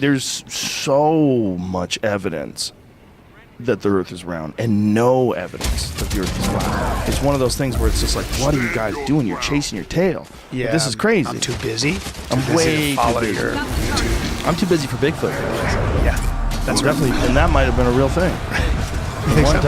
there's so much evidence that the Earth is round and no evidence that the Earth is flat. It's one of those things where it's just like, what are you guys doing? You're chasing your tail. Yeah, But this is crazy. I'm too busy. I'm way too busy. Your YouTube. I'm too busy for Bigfoot. Yeah, that's Definitely, and that might have been a real thing. You think so?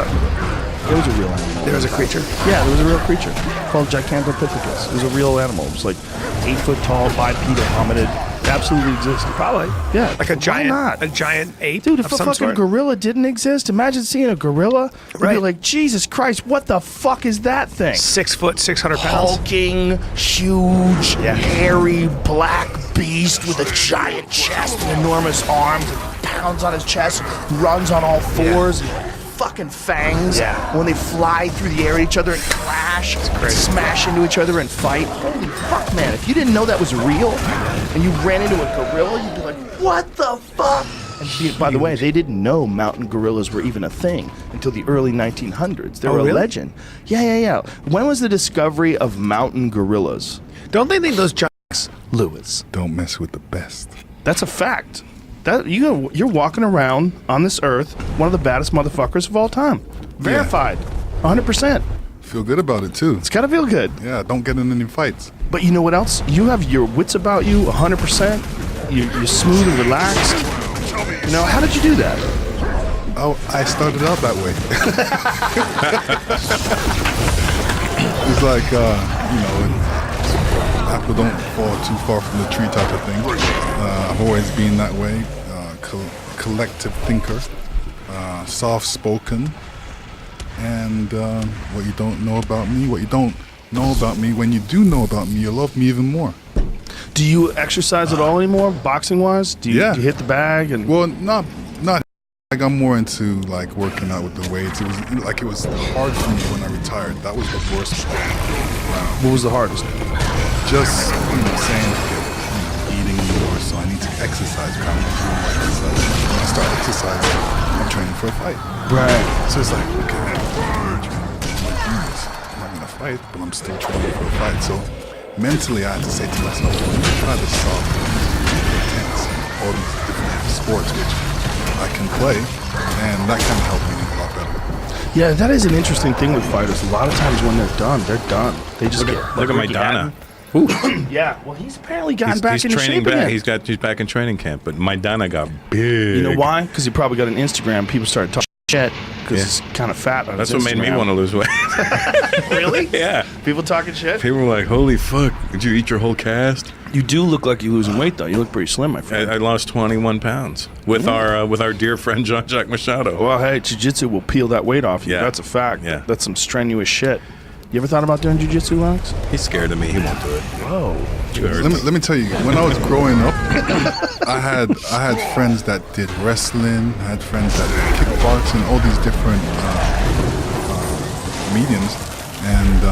It was a real animal. There was a creature? Yeah, there was a real creature called Gigantopithecus. It was a real animal. It was like 8 foot tall, bipedal hominid. It absolutely existed. Probably. Yeah. Like a Why not? giant ape. Dude, if of a some fucking sort? gorilla didn't exist, imagine seeing a gorilla. You'd be Right. like, Jesus Christ, what the fuck is that thing? 6 foot, 600 pounds. Hulking, huge, Yeah. hairy, black beast with a giant chest and enormous arms, and pounds on his chest, runs on all fours, fucking fangs. Yeah. When they fly through the air at each other and clash, and smash into each other and fight. Holy fuck, man. If you didn't know that was real and you ran into a gorilla, you'd be like, what the fuck? And by the way, they didn't know mountain gorillas were even a thing until the early 1900s. They were a really? legend. Yeah. When was the discovery of mountain gorillas? Don't they think those giants, Lewis? Don't mess with the best. That's a fact. That you're walking around on this earth, one of the baddest motherfuckers of all time. Verified. 100%. Feel good about it too. It's gotta feel good. Yeah, don't get in any fights. But you know what else? You have your wits about you 100%. You're smooth and relaxed. You know, how did you do that? Oh, I started out that way. It's like, apple don't fall too far from the tree type of thing. I've always been that way. Collective thinker, soft-spoken, and what you don't know about me, what you don't know about me, when you do know about me, you'll love me even more. Do you exercise at all anymore, boxing-wise? Do you hit the bag? And Well, not. Like I'm more into like working out with the weights. It was hard for me when I retired. That was the worst part. what was the hardest? Just saying, eating more, so I need to exercise. When I start exercising, I'm training for a fight. Right. So it's like, okay, I'm not gonna fight, but I'm still training for a fight. So mentally, I had to say to myself, let me try this soft, intense, all these different sports which I can play, and that kind of helped me a lot better. Yeah, that is an interesting thing with fighters. A lot of times when they're done, they're done. They just Look at my Donna. Yeah, well, he's apparently gotten He's back into training shape back. again. He's back in training camp. But my Donna got big. You know why? Because he probably got an Instagram. People started talking shit because Yeah. he's kind of fat on That's his what made me Instagram. want to lose weight. Really? Yeah. People talking shit? People were like, "Holy fuck! Did you eat your whole cast?" You do look like you're losing weight, though. You look pretty slim, my friend. I lost 21 pounds with our dear friend Jean-Jacques Machado. Well, hey, jiu-jitsu will peel that weight off you. Yeah. That's a fact. Yeah. That's some strenuous shit. You ever thought about doing jiu-jitsu, Alex? He's scared of me. He won't do it. Whoa. Let me tell you, when I was growing up, I had friends that did wrestling, I had friends that did kickboxing, all these different mediums, and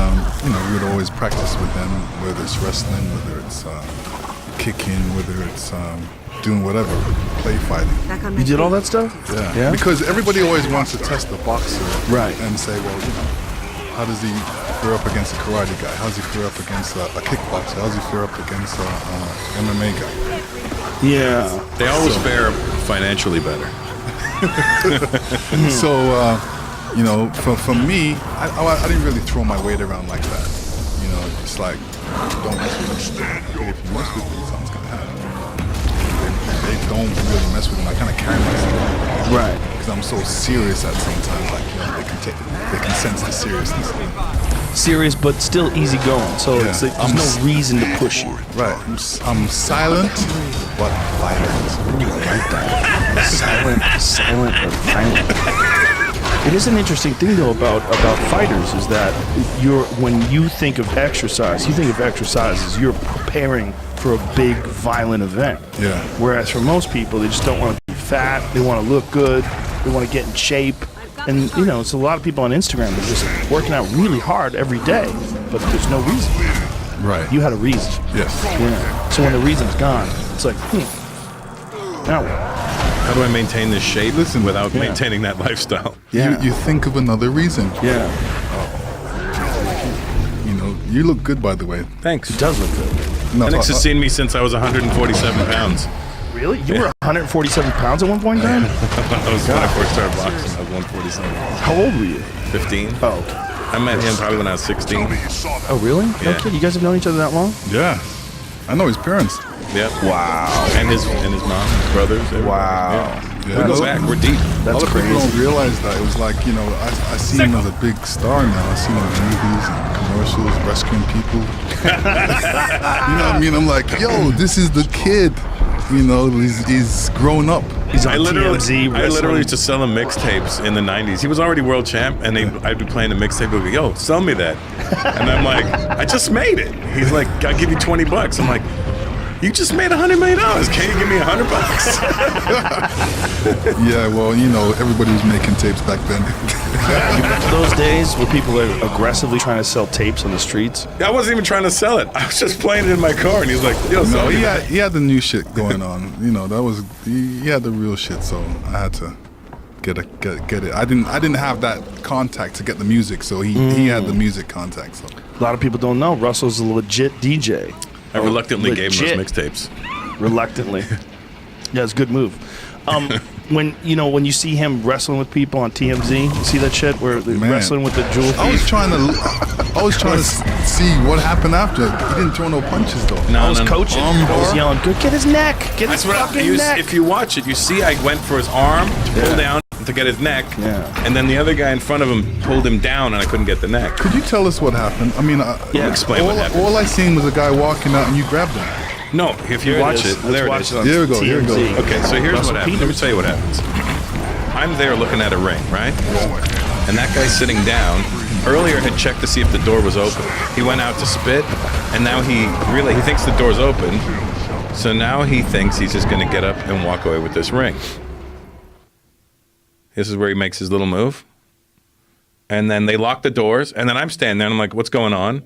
we would always practice with them, whether it's wrestling, whether it's kicking, whether it's doing whatever, play fighting. You did all that stuff? Yeah. Because everybody always wants to test the boxer, Right. And say, well, how does he fare up against a karate guy? How does he fare up against a kickboxer? How does he fare up against a MMA guy? Yeah. They always fare financially better. So, for me, I didn't really throw my weight around like that. It's like, don't mess with me. If you mess with me, something's gonna happen. They don't really mess with me. I kind of carry myself. Right. Because I'm so serious at sometimes, they can sense the seriousness. Serious, but still easygoing. So Yeah. it's like, there's no reason to push you. Right. I'm silent, but violent. Silent but violent. It is an interesting thing, though, about fighters is that when you think of exercise, you think of exercise as you're preparing for a big, violent event. Yeah. Whereas for most people, they just don't want to be fat. They want to look good. They want to get in shape. And, it's a lot of people on Instagram that are just working out really hard every day, but there's no reason. Right. You had a reason. Yes. Yeah. So when the reason's gone, it's like, now what? How do I maintain this shape without maintaining that lifestyle? Yeah. You think of another reason. Yeah. You look good, by the way. Thanks. It does look good. No, Phoenix has seen me since I was 147 pounds. Really? You were 147 pounds at one point in time? That was when I first started boxing. I was 147. How old were you? 15. Oh. I met him probably when I was 16. Oh, really? No Yeah. kid. You guys have known each other that long? Yeah. I know his parents. Yep. Wow. And his mom, his brothers. everybody. Wow. Yeah. Yeah. We go back. We're deep. A That's lot of crazy. people don't realize that. It was like, you know, I see him as a big star now. I see him in movies and commercials, rescuing people. You know what I mean? I'm like, yo, this is the kid. You know, he's grown up. He's on I literally TMZ. used to sell him mixtapes in the 90s. He was already world champ, and I'd be playing the mixtape. He'd go, yo, sell me that. And I'm like, I just made it. He's like, I'll give you $20. I'm like, you just made $100 million. Can you give me $100? Yeah, well, you know, everybody was making tapes back then. Those days where people are aggressively trying to sell tapes on the streets. I wasn't even trying to sell it. I was just playing it in my car, and he was like, yo, No, sell me he that. had the new shit going on. You know, that was he had the real shit. So I had to get it. I didn't have that contact to get the music. So he had the music contact. So A lot of people don't know Russell's a legit DJ. I reluctantly gave him Legit. those mixtapes. Reluctantly. Yeah, it's a good move. When you see him wrestling with people on TMZ, you see that shit where they're Man. wrestling with the jewel I was thief? trying to see what happened after. He didn't throw no punches though. I was coaching. I was Armbar. yelling, "Good, get his neck, get his That's what fucking neck." if you watch it, you see I went for his arm to pull down to get his neck, and then the other guy in front of him pulled him down, and I couldn't get the neck. Could you tell us what happened? I mean, Yeah. Explain what happened. all I seen was a guy walking out and you grabbed him. No, if you Here watch is. it, Let's there watch it is. on Here we go, here we go. TMZ. Okay, so here's Russell what happens. Let me Peters. tell you what happens. I'm there looking at a ring, right? And that guy sitting down earlier had checked to see if the door was open. He went out to spit, and now he thinks the door's open. So now he thinks he's just going to get up and walk away with this ring. This is where he makes his little move. And then they lock the doors, and then I'm standing there, and I'm like, what's going on?